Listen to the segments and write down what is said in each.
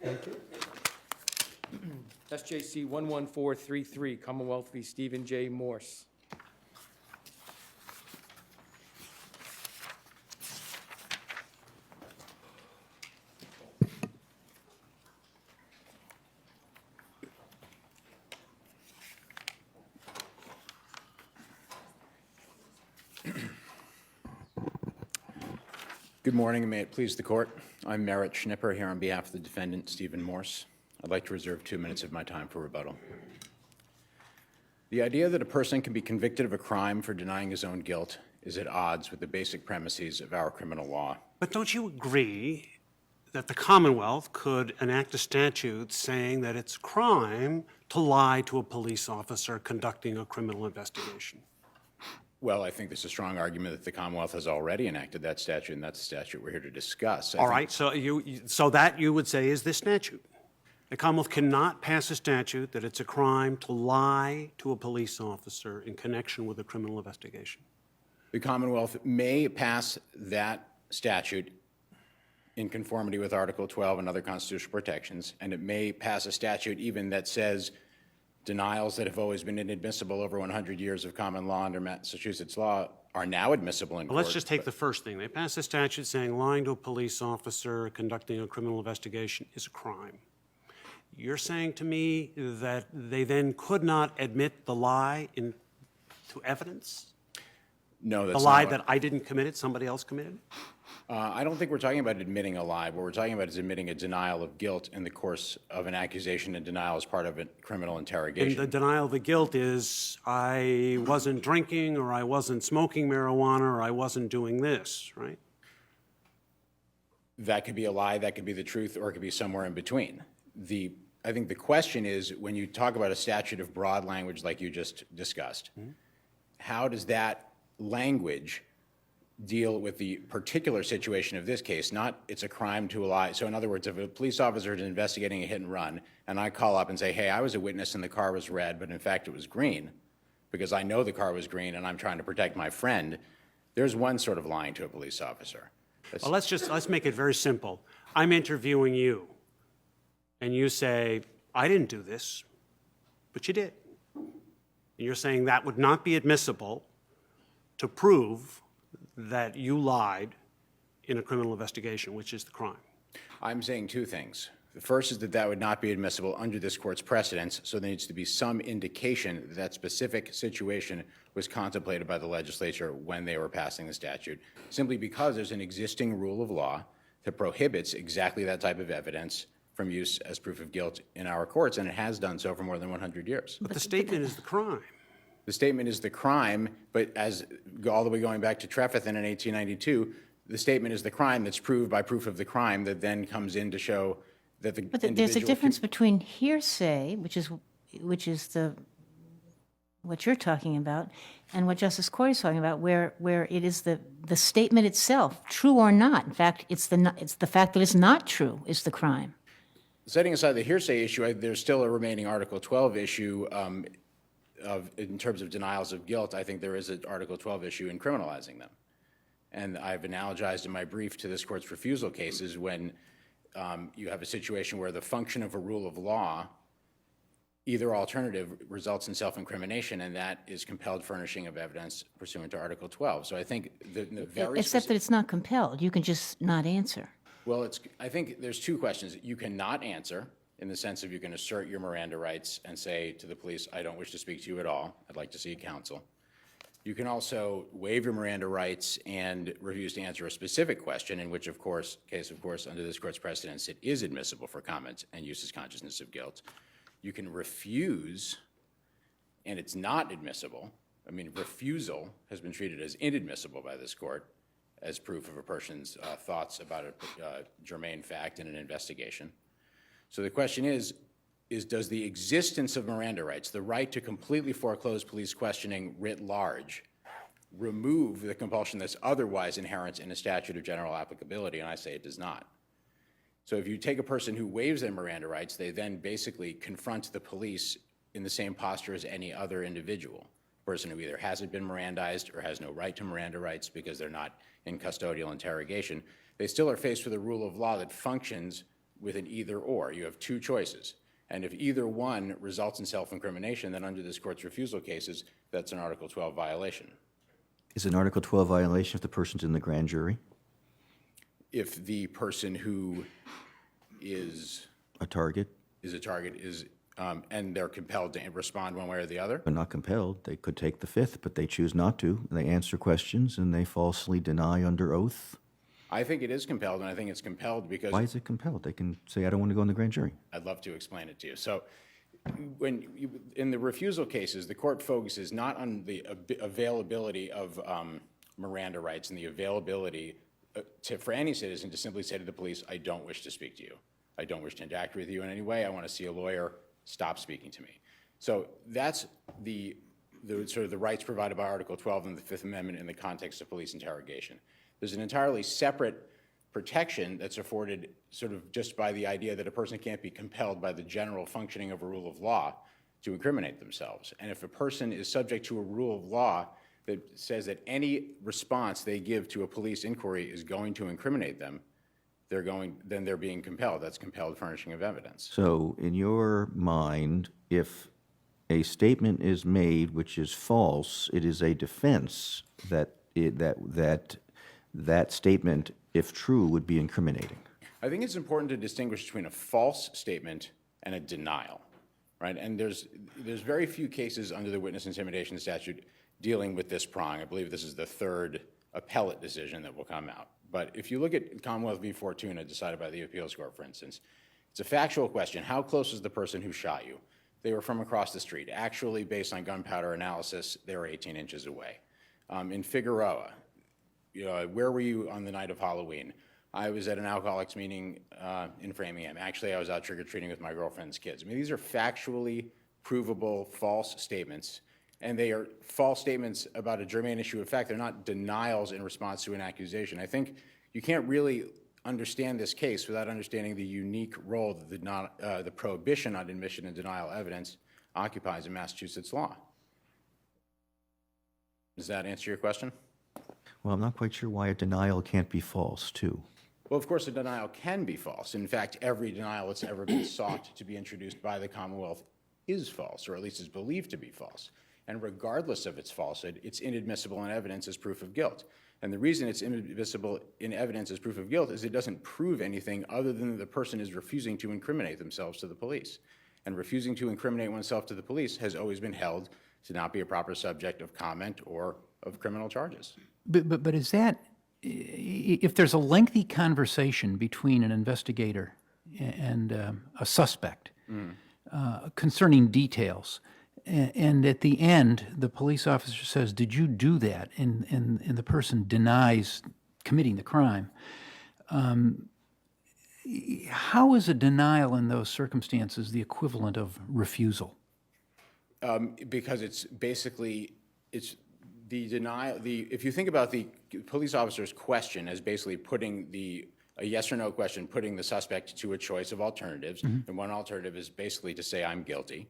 Thank you. SJC-11433, Commonwealth v. Stephen J. Morse. Good morning, and may it please the court. I'm Merritt Schnipper here on behalf of the defendant, Stephen Morse. I'd like to reserve 2 minutes of my time for rebuttal. The idea that a person can be convicted of a crime for denying his own guilt is at odds with the basic premises of our criminal law. But don't you agree that the Commonwealth could enact a statute saying that it's a crime to lie to a police officer conducting a criminal investigation? Well, I think there's a strong argument that the Commonwealth has already enacted that statute, and that's the statute we're here to discuss. All right, so that you would say is this statute. The Commonwealth cannot pass a statute that it's a crime to lie to a police officer in connection with a criminal investigation. The Commonwealth may pass that statute in conformity with Article 12 and other constitutional protections, and it may pass a statute even that says denials that have always been inadmissible over 100 years of common law under Massachusetts law are now admissible in court. Well, let's just take the first thing. They pass a statute saying lying to a police officer conducting a criminal investigation is a crime. You're saying to me that they then could not admit the lie into evidence? No, that's The not lie what- that I didn't commit it, somebody else committed it? I don't think we're talking about admitting a lie. What we're talking about is admitting a denial of guilt in the course of an accusation, and denial as part of a criminal And interrogation. the denial of the guilt is I wasn't drinking, or I wasn't smoking marijuana, or I wasn't doing this, right? That could be a lie, that could be the truth, or it could be somewhere in between. I think the question is, when you talk about a statute of broad language like you just discussed, how does that language deal with the particular situation of this case? Not it's a crime to lie. So in other words, if a police officer is investigating a hit and run, and I call up and say, hey, I was a witness and the car was red, but in fact it was green, because I know the car was green and I'm trying to protect my friend, there's one sort of lying to a police officer. Well, let's make it very simple. I'm interviewing you, and you say, I didn't do this, but you did. And you're saying that would not be admissible to prove that you lied in a criminal investigation, which is the crime. I'm saying two things. The first is that that would not be admissible under this court's precedents, so there needs to be some indication that that specific situation was contemplated by the legislature when they were passing the statute, simply because there's an existing rule of law that prohibits exactly that type of evidence from use as proof of guilt in our courts, and it has done so for more than 100 years. But the statement is the crime. The statement is the crime, but as all the way going back to Trefethen in 1892, the statement is the crime that's proved by proof of the crime that then comes in to show that the But there's a difference between hearsay, which is what you're talking about, and what Justice Corey's talking about, where it is the statement itself, true or not. In fact, it's the fact that it's not true is the crime. Setting aside the hearsay issue, there's still a remaining Article 12 issue in terms of denials of guilt. I think there is an Article 12 issue in criminalizing them. And I've analogized in my brief to this court's refusal cases when you have a situation where the function of a rule of law, either alternative, results in self-incrimination, and that is compelled furnishing of evidence pursuant to Article 12. So I think the very Except that it's not compelled. You can just not answer. Well, I think there's two questions. You cannot answer, in the sense of you can assert your Miranda rights and say to the police, I don't wish to speak to you at all. I'd like to see counsel. You can also waive your Miranda rights and refuse to answer a specific question, in which, of course, under this court's precedents, it is admissible for comment and use as consciousness of guilt. You can refuse, and it's not admissible. I mean, refusal has been treated as inadmissible by this court as proof of a person's thoughts about a germane fact in an investigation. So the question is does the existence of Miranda rights, the right to completely foreclose police questioning writ large, remove the compulsion that's otherwise inherent in a statute of general applicability? And I say it does not. So if you take a person who waives their Miranda rights, they then basically confront the police in the same posture as any other individual. A person who either hasn't been Mirandized or has no right to Miranda rights because they're not in custodial interrogation, they still are faced with a rule of law that functions with an either or. You have two choices. And if either one results in self-incrimination, then under this court's refusal cases, that's an Article 12 violation. Is an Article 12 violation if the person's in the grand jury? If the person who is A target? a target is, and they're compelled to respond one way or the other? But not compelled. They could take the fifth, but they choose not to. They answer questions and they falsely deny under oath. I think it is compelled, and I think it's compelled because Why is it compelled? They can say, I don't want to go in the grand jury. I'd love to explain it to you. So in the refusal cases, the court focuses not on the availability of Miranda rights and the availability for any citizen to simply say to the police, I don't wish to speak to you. I don't wish to interact with you in any way. I want to see a lawyer. Stop speaking to me. So that's the sort of the rights provided by Article 12 in the Fifth Amendment in the context of police interrogation. There's an entirely separate protection that's afforded sort of just by the idea that a person can't be compelled by the general functioning of a rule of law to incriminate themselves. And if a person is subject to a rule of law that says that any response they give to a police inquiry is going to incriminate them, then they're being compelled. That's compelled furnishing of evidence. So in your mind, if a statement is made which is false, it is a defense that statement, if true, would be incriminating. I think it's important to distinguish between a false statement and a denial, right? And there's very few cases under the witness intimidation statute dealing with this prong. I believe this is the third appellate decision that will come out. But if you look at Commonwealth v. Fortuna, decided by the appeals court, for instance, it's a factual question. How close is the person who shot you? They were from across the street. Actually, based on gunpowder analysis, they were 18 inches away. In Figueroa, where were you on the night of Halloween? I was at an alcoholics meeting in Framingham. Actually, I was out trick-or-treating with my girlfriend's kids. I mean, these are factually provable false statements, and they are false statements about a germane issue of fact. They're not denials in response to an accusation. I think you can't really understand this case without understanding the unique role that the prohibition on admission and denial evidence occupies in Massachusetts law. Does that answer your question? Well, I'm not quite sure why a denial can't be false, too. Well, of course, a denial can be false. In fact, every denial that's ever been sought to be introduced by the Commonwealth is false, or at least is believed to be false. And regardless of its falsehood, it's inadmissible in evidence as proof of guilt. And the reason it's inadmissible in evidence as proof of guilt is it doesn't prove anything other than the person is refusing to incriminate themselves to the police. And refusing to incriminate oneself to the police has always been held to not be a proper subject of comment or of criminal charges. But is that, if there's a lengthy conversation between an investigator and a suspect concerning details, and at the end, the police officer says, did you do that? And the person denies committing the crime. How is a denial in those circumstances the equivalent of refusal? Because it's basically, it's the denial, if you think about the police officer's question as basically putting a yes or no question, putting the suspect to a choice of alternatives, and one alternative is basically to say, I'm guilty.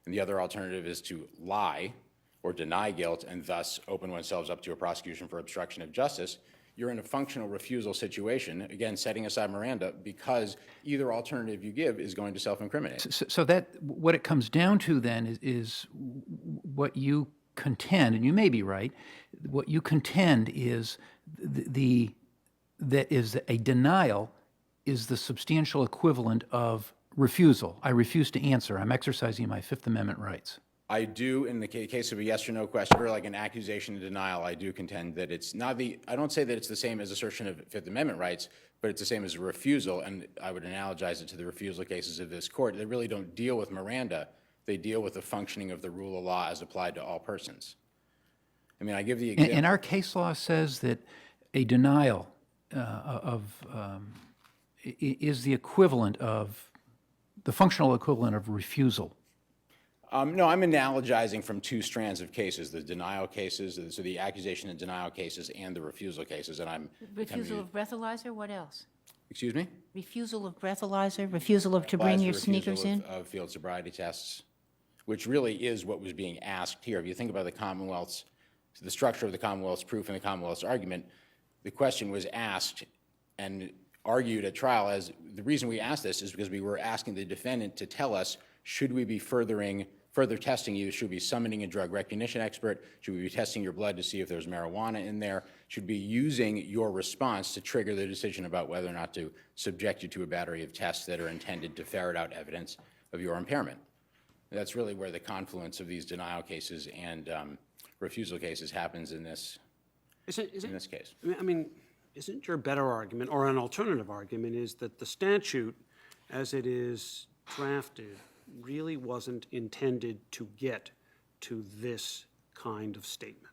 And the other alternative is to lie or deny guilt and thus open oneself up to a prosecution for obstruction of justice. You're in a functional refusal situation, again, setting aside Miranda, because either alternative you give is going to self-incriminate. So that, what it comes down to then is what you contend, and you may be right, what you contend is that is a denial is the substantial equivalent of refusal. I refuse to answer. I'm exercising my Fifth Amendment rights. I do, in the case of a yes or no question, or like an accusation of denial, I do contend that it's not I don't say that it's the same as assertion of Fifth Amendment rights, but it's the same as a refusal, and I would analogize it to the refusal cases of this court. They really don't deal with Miranda. They deal with the functioning of the rule of law as applied to all persons. I mean, I give the example. And our case law says that a denial is the equivalent of, the functional equivalent of refusal. No, I'm analogizing from two strands of cases, the denial cases, so the accusation and denial cases and the refusal cases, and I'm... Refusal of breathalyzer, what else? Excuse me? Refusal of breathalyzer, refusal of to bring your sneakers in? Of field sobriety tests, which really is what was being asked here. If you think about the Commonwealth's, the structure of the Commonwealth's proof and the Commonwealth's argument, the question was asked, and argued at trial as the reason we asked this is because we were asking the defendant to tell us, should we be further testing you? Should we be summoning a drug recognition expert? Should we be testing your blood to see if there's marijuana in there? Should we be using your response to trigger the decision about whether or not to subject you to a battery of tests that are intended to ferret out evidence of your impairment? That's really where the confluence of these denial cases and refusal cases happens in this case. I mean, isn't your better argument, or an alternative argument, is that the statute, as it is drafted, really wasn't intended to get to this kind of statement?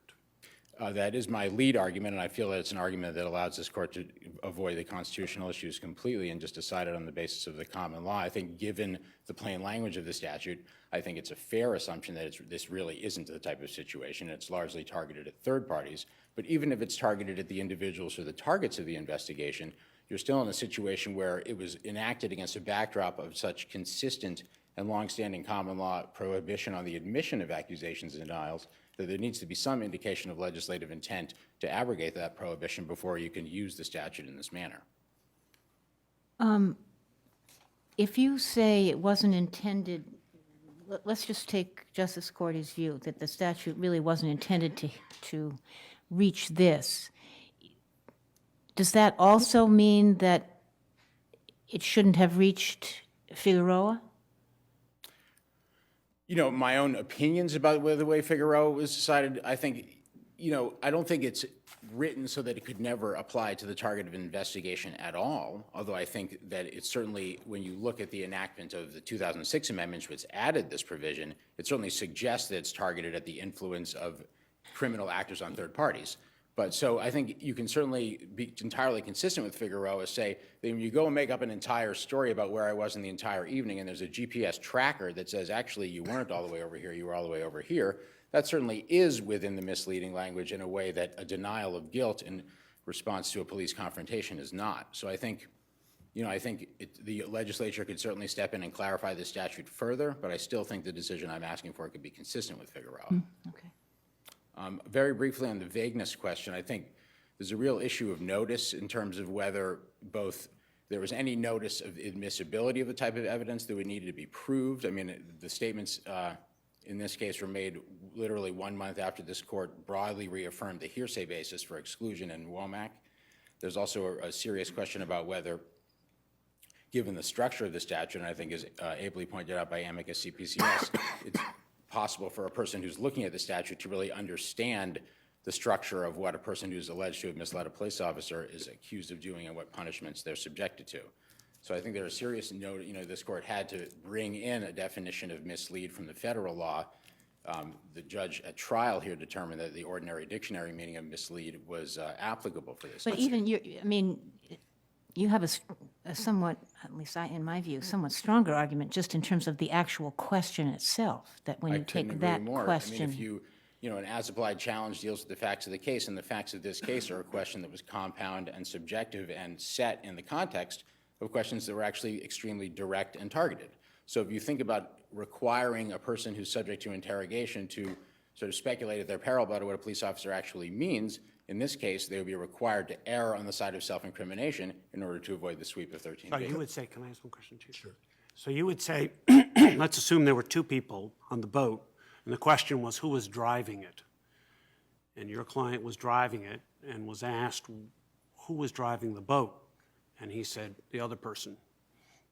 That is my lead argument, and I feel that it's an argument that allows this court to avoid the constitutional issues completely and just decide it on the basis of the common law. I think given the plain language of the statute, I think it's a fair assumption that this really isn't the type of situation. It's largely targeted at third parties. But even if it's targeted at the individuals or the targets of the investigation, you're still in a situation where it was enacted against a backdrop of such consistent and longstanding common law prohibition on the admission of accusations and denials that there needs to be some indication of legislative intent to abrogate that prohibition before you can use the statute in this manner. If you say it wasn't intended, let's just take Justice Cordy's view that the statute really wasn't intended to reach this. Does that also mean that it shouldn't have reached Figueroa? You know, my own opinions about the way Figueroa was decided, I think, I don't think it's written so that it could never apply to the target of investigation at all, although I think that it's certainly, when you look at the enactment of the 2006 amendments, which added this provision, it certainly suggests that it's targeted at the influence of criminal actors on third parties. But so I think you can certainly be entirely consistent with Figueroa, say that when you go and make up an entire story about where I was in the entire evening and there's a GPS tracker that says, actually, you weren't all the way over here, you were all the way over here, that certainly is within the misleading language in a way that a denial of guilt in response to a police confrontation is not. So I think, the legislature could certainly step in and clarify the statute further, but I still think the decision I'm asking for could be consistent with Figueroa. Okay. Very briefly on the vagueness question, I think there's a real issue of notice in terms of whether both there was any notice of admissibility of the type of evidence that would need to be proved. I mean, the statements in this case were made literally 1 month after this court broadly reaffirmed the hearsay basis for exclusion in Womack. There's also a serious question about whether, given the structure of the statute, and I think is ably pointed out by amicus CPCS, it's possible for a person who's looking at the statute to really understand the structure of what a person who's alleged to have misled a police officer is accused of doing and what punishments they're subjected to. So I think there's a serious note, this court had to bring in a definition of mislead from the federal law. The judge at trial here determined that the ordinary dictionary meaning of mislead was applicable for this. But even you have a somewhat, at least in my view, somewhat stronger argument just in terms of the actual question itself, that when you take that question. I mean, if an as-applied challenge deals with the facts of the case, and the facts of this case are a question that was compound and subjective and set in the context of questions that were actually extremely direct and targeted. So if you think about requiring a person who's subject to interrogation to sort of speculate at their peril about what a police officer actually means, in this case, they would be required to err on the side of self-incrimination in order to avoid the sweep of 13. So you would say, can I ask one question, Chief? Sure. So you would say, let's assume there were two people on the boat, and the question was who was driving it. And your client was driving it and was asked who was driving the boat. And he said, the other person.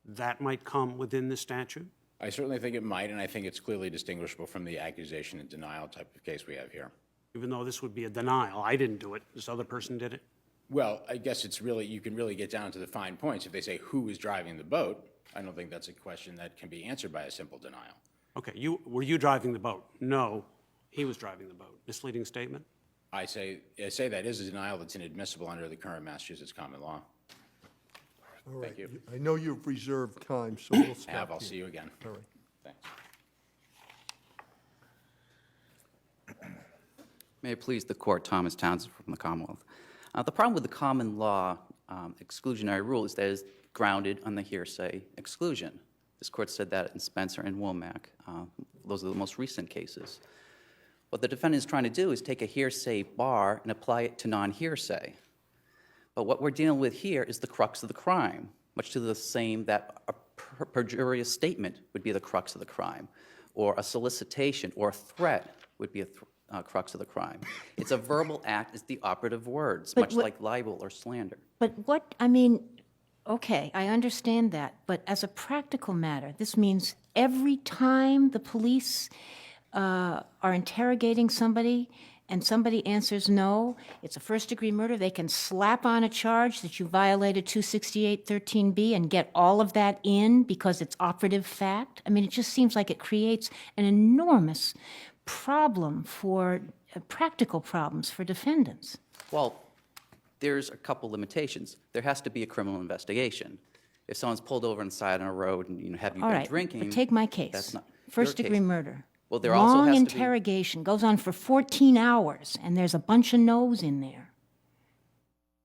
That might come within the statute? I certainly think it might, and I think it's clearly distinguishable from the accusation and denial type of case we have here. Even though this would be a denial. I didn't do it. This other person did it? Well, I guess it's really, you can really get down to the fine points. If they say who is driving the boat, I don't think that's a question that can be answered by a simple denial. Okay, were you driving the boat? No, he was driving the boat. Misleading statement? I say that is a denial that's inadmissible under the current Massachusetts common law. All right. Thank you. I know you've reserved time, so we'll stop I'll here. see you again. All right. Thanks. May it please the court, Thomas Townsend from the Commonwealth. The problem with the common law exclusionary rule is that it's grounded on the hearsay exclusion. This court said that in Spencer and Womack. Those are the most recent cases. What the defendant is trying to do is take a hearsay bar and apply it to non-hearsay. But what we're dealing with here is the crux of the crime, much to the same that a perjurious statement would be the crux of the crime, or a solicitation or a threat would be a crux of the crime. It's a verbal act, it's the operative words, much like libel or slander. But what, I mean, okay, I understand that, but as a practical matter, this means every time the police are interrogating somebody and somebody answers no, it's a first-degree murder, they can slap on a charge that you violated 268-13B and get all of that in because it's operative fact? I mean, it just seems like it creates an enormous problem for, practical problems for defendants. Well, there's a couple limitations. There has to be a criminal investigation. If someone's pulled over on the side of a road and, have you All been right, drinking? but take my That's case. not your First-degree case. murder. Well, there also Long has to be- interrogation, goes on for 14 hours, and there's a bunch of no's in there.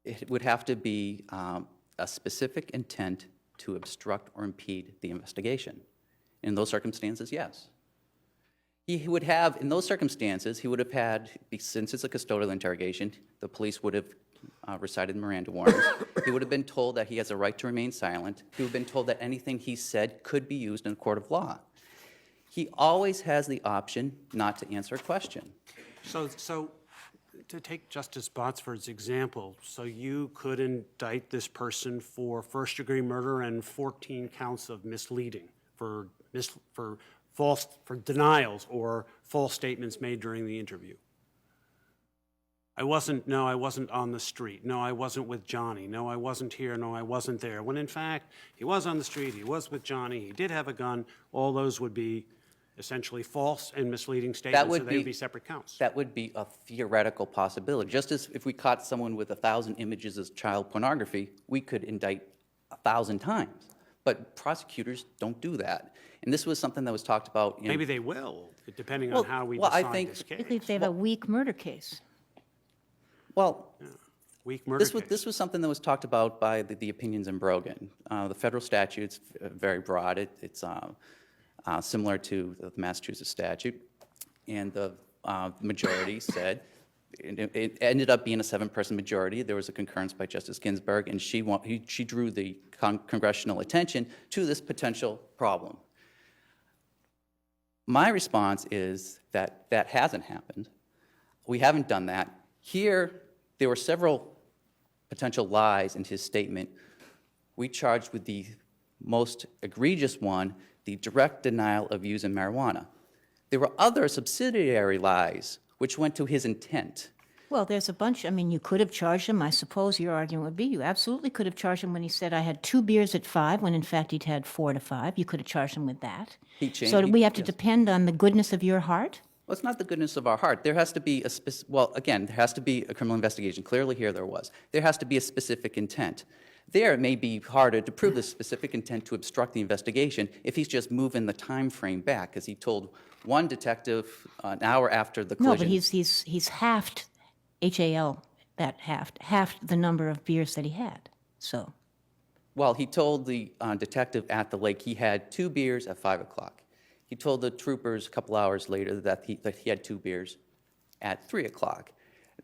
It would have to be a specific intent to obstruct or impede the investigation. In those circumstances, yes. He would have, in those circumstances, he would have had, since it's a custodial interrogation, the police would have recited Miranda warnings. He would have been told that he has a right to remain silent. He would have been told that anything he said could be used in a court of law. He always has the option not to answer a question. So to take Justice Botsford's example, so you could indict this person for first-degree murder and 14 counts of misleading, for denials or false statements made during the interview. I wasn't on the street. No, I wasn't with Johnny. No, I wasn't here. No, I wasn't there. When in fact, he was on the street, he was with Johnny, he did have a gun. All those would be essentially false and misleading statements, so they would be separate counts. That would be a theoretical possibility. Just as if we caught someone with 1,000 images of child pornography, we could indict 1,000 times. But prosecutors don't do that. And this was something that was talked about in... Maybe they will, depending Well, on how we well, I decide think- this case. Particularly if they have a weak murder case. Well, Weak murder this case. was something that was talked about by the opinions in Brogan. The federal statute's very broad. It's similar to the Massachusetts statute. And the majority said, it ended up being a 7-person majority. There was a concurrence by Justice Ginsburg, and she drew the congressional attention to this potential problem. My response is that that hasn't happened. We haven't done that. Here, there were several potential lies in his statement. We charged with the most egregious one, the direct denial of using marijuana. There were other subsidiary lies which went to his intent. Well, there's a bunch, I mean, you could have charged him, I suppose your argument would be, you absolutely could have charged him when he said, I had 2 beers at 5, when in fact he'd had 4 to 5. You could have charged him with that. So do we have to depend on the goodness of your heart? Well, it's not the goodness of our heart. There has to be well, again, there has to be a criminal investigation. Clearly here there was. There has to be a specific intent. There, it may be harder to prove the specific intent to obstruct the investigation if he's just moving the time frame back, because he told one detective an hour after the collision. No, but he's halved, H-A-L, that halved the number of beers that he had, so. Well, he told the detective at the lake he had 2 beers at 5 o'clock. He told the troopers a couple hours later that he had 2 beers at 3 o'clock.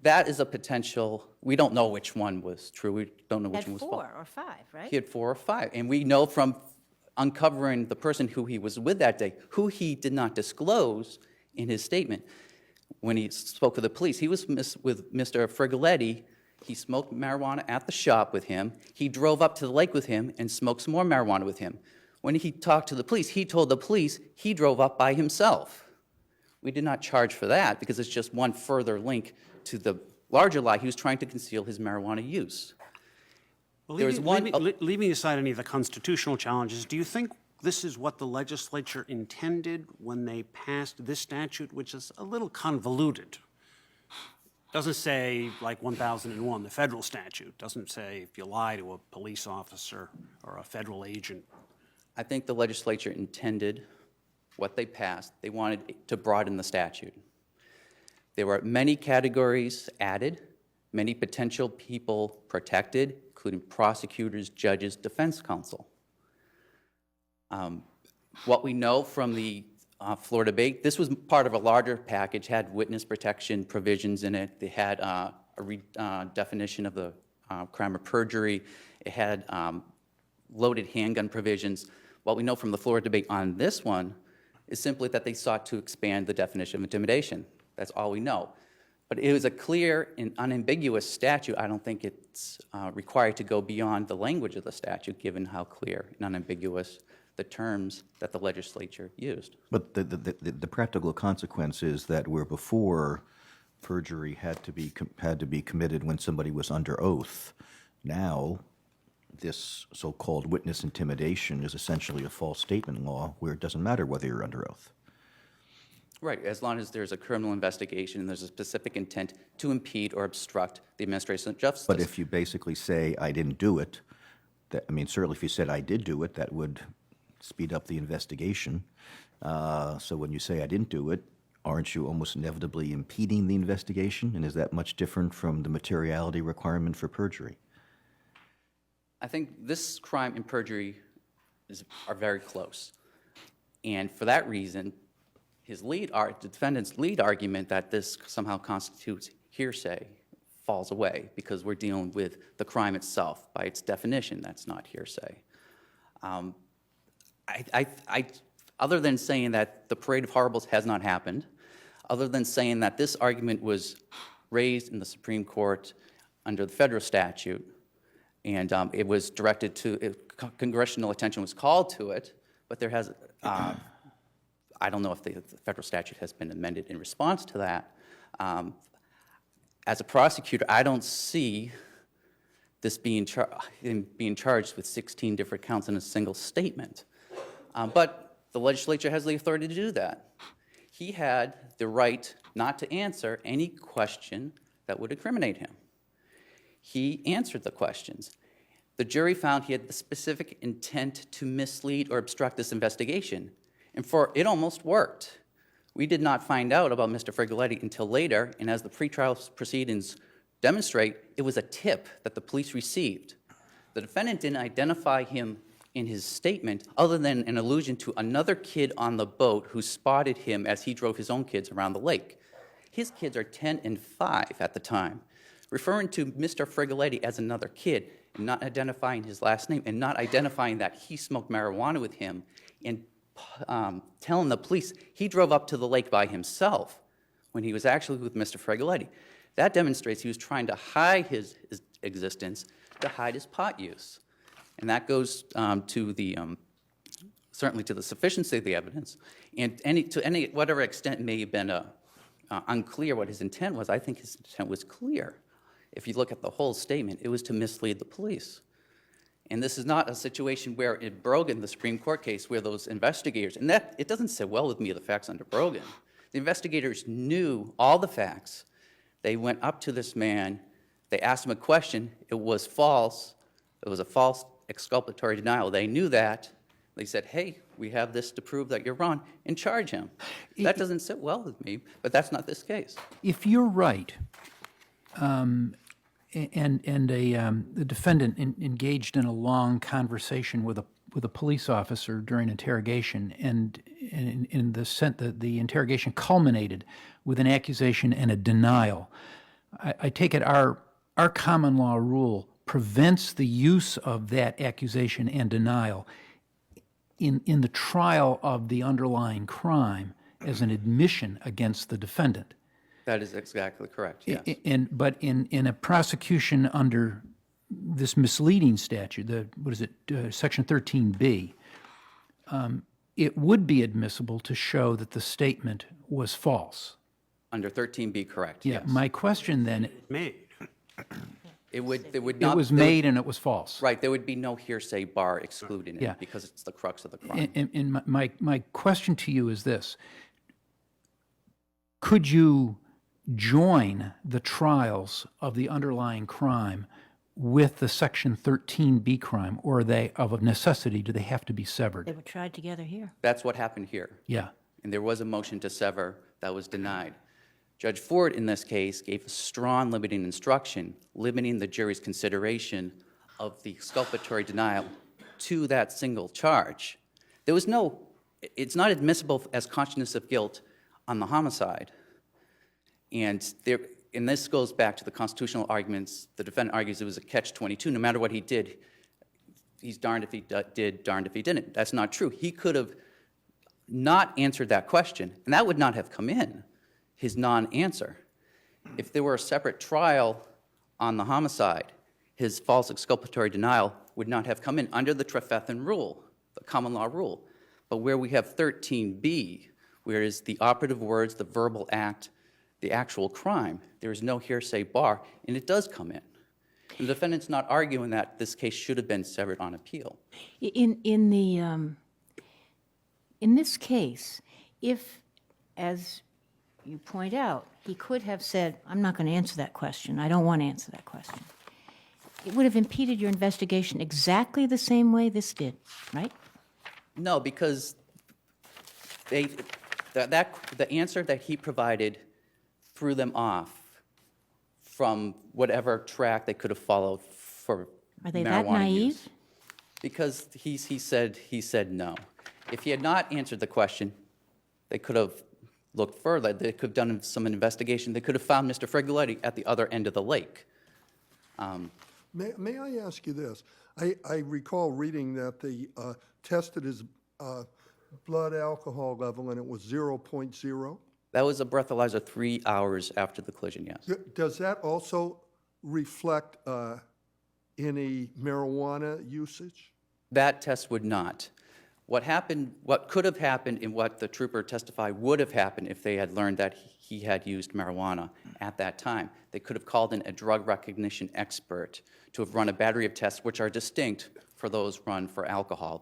That is a potential, we don't know which one was true. We don't know which one was false. Had 4 or 5, right? He had 4 or 5. And we know from uncovering the person who he was with that day, who he did not disclose in his statement when he spoke with the police. He was with Mr. Frigoletti. He smoked marijuana at the shop with him. He drove up to the lake with him and smoked some more marijuana with him. When he talked to the police, he told the police he drove up by himself. We did not charge for that because it's just one further link to the larger lie. He was trying to conceal his marijuana use. Well, There was leaving aside any of the constitutional challenges, do you think this is what the legislature intended when they passed this statute, which is a little convoluted? Doesn't say like 1001, the federal statute. Doesn't say if you lie to a police officer or a federal agent. I think the legislature intended what they passed. They wanted to broaden the statute. There were many categories added, many potential people protected, including prosecutors, judges, defense counsel. What we know from the floor debate, this was part of a larger package, had witness protection provisions in it. They had a definition of the crime of perjury. It had loaded handgun provisions. What we know from the floor debate on this one is simply that they sought to expand the definition of intimidation. That's all we know. But it was a clear and unambiguous statute. I don't think it's required to go beyond the language of the statute, given how clear and unambiguous the terms that the legislature used. But the practical consequence is that where before perjury had to be committed when somebody was under oath, now this so-called witness intimidation is essentially a false statement law where it doesn't matter whether you're under oath. Right, as long as there's a criminal investigation and there's a specific intent to impede or obstruct the administration of justice. But if you basically say, I didn't do it, I mean, certainly if you said I did do it, that would speed up the investigation. So when you say I didn't do it, aren't you almost inevitably impeding the investigation? And is that much different from the materiality requirement for perjury? I think this crime and perjury are very close. And for that reason, the defendant's lead argument that this somehow constitutes hearsay falls away because we're dealing with the crime itself. By its definition, that's not hearsay. Other than saying that the parade of horribles has not happened, other than saying that this argument was raised in the Supreme Court under the federal statute, and it was directed to, congressional attention was called to it, but there has, I don't know if the federal statute has been amended in response to that. As a prosecutor, I don't see this being charged with 16 different counts in a single statement. But the legislature has the authority to do that. He had the right not to answer any question that would incriminate him. He answered the questions. The jury found he had the specific intent to mislead or obstruct this investigation. And it almost worked. We did not find out about Mr. Frigoletti until later, and as the pretrial proceedings demonstrate, it was a tip that the police received. The defendant didn't identify him in his statement other than an allusion to another kid on the boat who spotted him as he drove his own kids around the lake. His kids are 10 and 5 at the time. Referring to Mr. Frigoletti as another kid and not identifying his last name and not identifying that he smoked marijuana with him and telling the police he drove up to the lake by himself when he was actually with Mr. Frigoletti. That demonstrates he was trying to hide his existence, to hide his pot use. And that goes to the, certainly to the sufficiency of the evidence. And to whatever extent it may have been unclear what his intent was, I think his intent was clear. If you look at the whole statement, it was to mislead the police. And this is not a situation where in Brogan, the Supreme Court case, where those investigators, and that, it doesn't sit well with me, the facts under Brogan. The investigators knew all the facts. They went up to this man, they asked him a question, it was false, it was a false exculpatory denial. They knew that. They said, hey, we have this to prove that you're wrong, and charge him. That doesn't sit well with me, but that's not this case. If you're right, the defendant engaged in a long conversation with a police officer during interrogation, and in the sense that the interrogation culminated with an accusation and a denial, I take it our common law rule prevents the use of that accusation and denial in the trial of the underlying crime as an admission against the defendant. That is exactly correct, yes. But in a prosecution under this misleading statute, Section 13B, it would be admissible to show that the statement was false. Under 13B, correct, Yeah. yes. My question then, Made. It would it not. was made and it was false. Right, there would be no hearsay bar excluding Yeah. it because it's the crux of the crime. And my question to you is this. Could you join the trials of the underlying crime with the Section 13B crime, or are they, of necessity, do they have to be They severed? were tried together here. That's what happened here. Yeah. And there was a motion to sever that was denied. Judge Ford, in this case, gave a strong limiting instruction, limiting the jury's consideration of the exculpatory denial to that single charge. There was no, it's not admissible as consciousness of guilt on the homicide. And and this goes back to the constitutional arguments. The defendant argues it was a catch-22. No matter what he did, he's darned if he did, darned if he didn't. That's not true. He could have not answered that question, and that would not have come in, his non-answer. If there were a separate trial on the homicide, his false exculpatory denial would not have come in under the Trefethen rule, the common law rule. But where we have 13b, where is the operative words, the verbal act, the actual crime, there is no hearsay bar, and it does come in. The defendant's not arguing that this case should have been severed on appeal. In this case, if, as you point out, he could have said, I'm not going to answer that question, I don't want to answer that question, it would have impeded your investigation exactly the same way this did, right? No, because the answer that he provided threw them off from whatever track they could have followed for marijuana Are they that naive? use. Because he said no. If he had not answered the question, they could have looked further. They could have done some investigation. They could have found Mr. Fregoletti at the other end of the lake. May I ask you this? I recall reading that they tested his blood alcohol level and it was 0.0. That was a breathalyzer 3 hours after the collision, yes. Does that also reflect any marijuana usage? That test would not. What could have happened and what the trooper testified would have happened if they had learned that he had used marijuana at that time. They could have called in a drug recognition expert to have run a battery of tests which are distinct for those run for alcohol.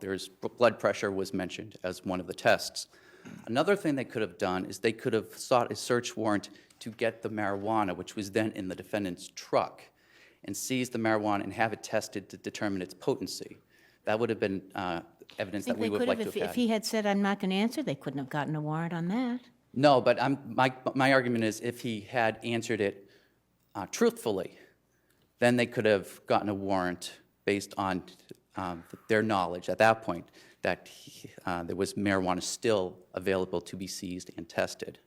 Blood pressure was mentioned as one of the tests. Another thing they could have done is they could have sought a search warrant to get the marijuana, which was then in the defendant's truck, and seize the marijuana and have it tested to determine its potency. That would have been evidence that we would like to have had. If he had said, I'm not going to answer, they couldn't have gotten a warrant on that. No, but my argument is if he had answered it truthfully, then they could have gotten a warrant based on their knowledge at that point that there was marijuana still available to be seized and tested.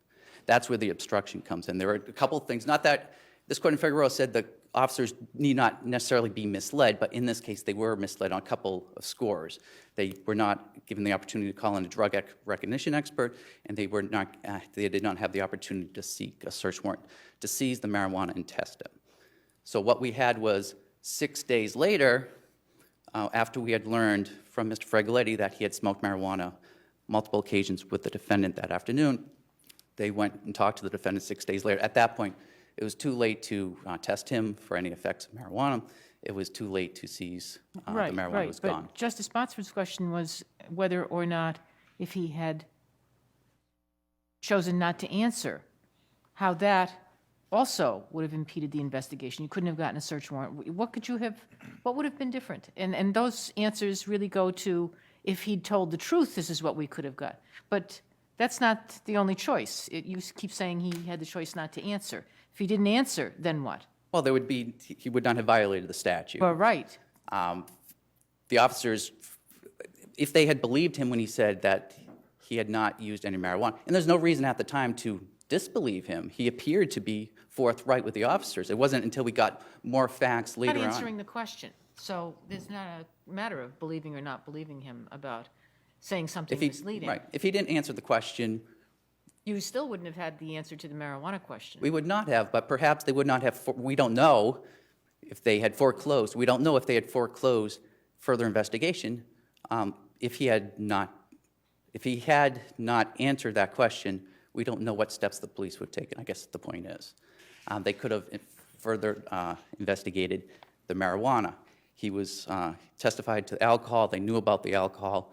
That's where the obstruction comes in. There are a couple of things, not that this court in Figueroa said the officers need not necessarily be misled, but in this case they were misled on a couple of scores. They were not given the opportunity to call in a drug recognition expert, and they did not have the opportunity to seek a search warrant to seize the marijuana and test it. So what we had was 6 days later, after we had learned from Mr. Fregoletti that he had smoked marijuana multiple occasions with the defendant that afternoon, they went and talked to the defendant 6 days later. At that point, it was too late to test him for any effects of marijuana. It was too late to seize the marijuana was gone. But Justice Botsford's question was whether or not, if he had chosen not to answer, how that also would have impeded the investigation. You couldn't have gotten a search warrant. What would have been different? And those answers really go to, if he'd told the truth, this is what we could have got. But that's not the only choice. You keep saying he had the choice not to answer. If he didn't answer, then what? Well, he would not have violated the statute. Well, right. The officers, if they had believed him when he said that he had not used any marijuana, and there's no reason at the time to disbelieve him. He appeared to be forthright with the officers. It wasn't until we got more facts later on. Not answering the question. So there's not a matter of believing or not believing him about saying something misleading. Right. If he didn't answer the question, You still wouldn't have had the answer to the marijuana question. we would not have, but perhaps they would not have, we don't know if they had foreclosed. We don't know if they had foreclosed further investigation. If he had not answered that question, we don't know what steps the police would take, and I guess the point is. They could have further investigated the marijuana. He was testified to alcohol. They knew about the alcohol.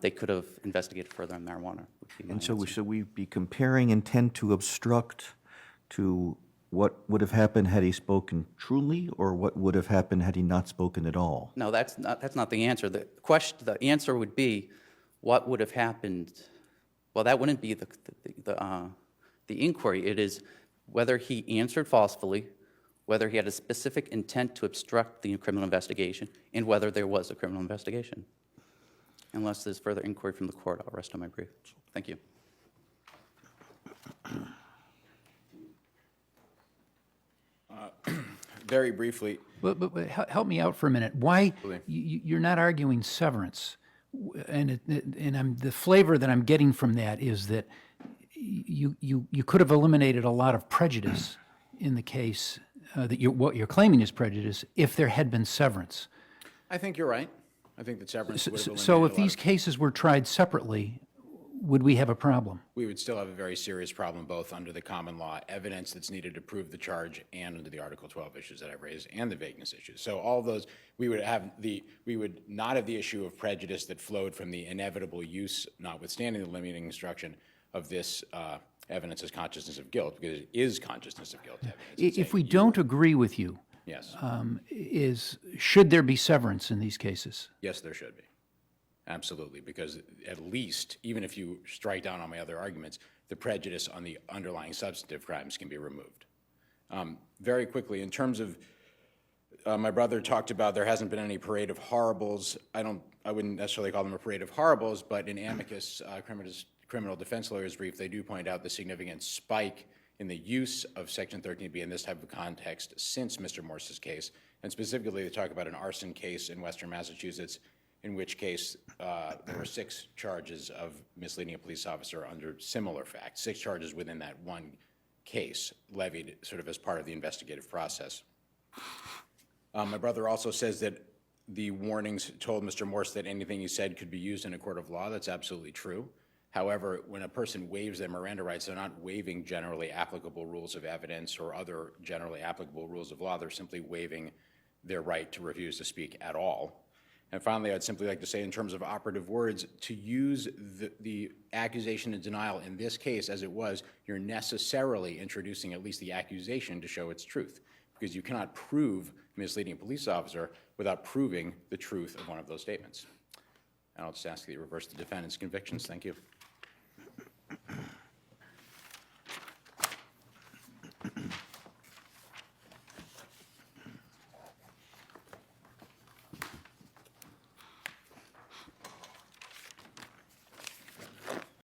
They could have investigated further on marijuana. And so should we be comparing intent to obstruct to what would have happened had he spoken truly, or what would have happened had he not spoken at all? No, that's not the answer. The answer would be, what would have happened? Well, that wouldn't be the inquiry. It is whether he answered falsely, whether he had a specific intent to obstruct the criminal investigation, and whether there was a criminal investigation. Unless there's further inquiry from the court, I'll rest on my brief. Thank you. very briefly, But help me out for a minute. Why, you're not arguing severance, and the flavor that I'm getting from that is that you could have eliminated a lot of prejudice in the case that what you're claiming is prejudice if there had been severance. I think you're right. I think that severance would have eliminated So a if lot these of- cases were tried separately, would we have a problem? we would still have a very serious problem, both under the common law evidence that's needed to prove the charge and under the Article 12 issues that I've raised and the vagueness issues. So all those, we would not have the issue of prejudice that flowed from the inevitable use, notwithstanding the limiting instruction of this evidence as consciousness of guilt, because it is consciousness of guilt evidence. It's If a- we don't agree with you, Yes, should there be severance in these cases? yes, there should be. Absolutely, because at least, even if you strike down on my other arguments, the prejudice on the underlying substantive crimes can be removed. Very quickly, in terms of, my brother talked about there hasn't been any parade of horribles. I wouldn't necessarily call them a parade of horribles, but in amicus criminal defense lawyers brief, they do point out the significant spike in the use of Section 13B in this type of context since Mr. Morse's case. And specifically, they talk about an arson case in Western Massachusetts, in which case there were 6 charges of misleading a police officer under similar facts, 6 charges within that one case levied sort of as part of the investigative process. My brother also says that the warnings told Mr. Morse that anything he said could be used in a court of law. That's absolutely true. However, when a person waives their Miranda rights, they're not waiving generally applicable rules of evidence or other generally applicable rules of law. They're simply waiving their right to refuse to speak at all. And finally, I'd simply like to say in terms of operative words, to use the accusation and denial in this case as it was, you're necessarily introducing at least the accusation to show its truth, because you cannot prove misleading a police officer without proving the truth of one of those statements. And I'll just ask that you reverse the defendant's convictions. Thank you.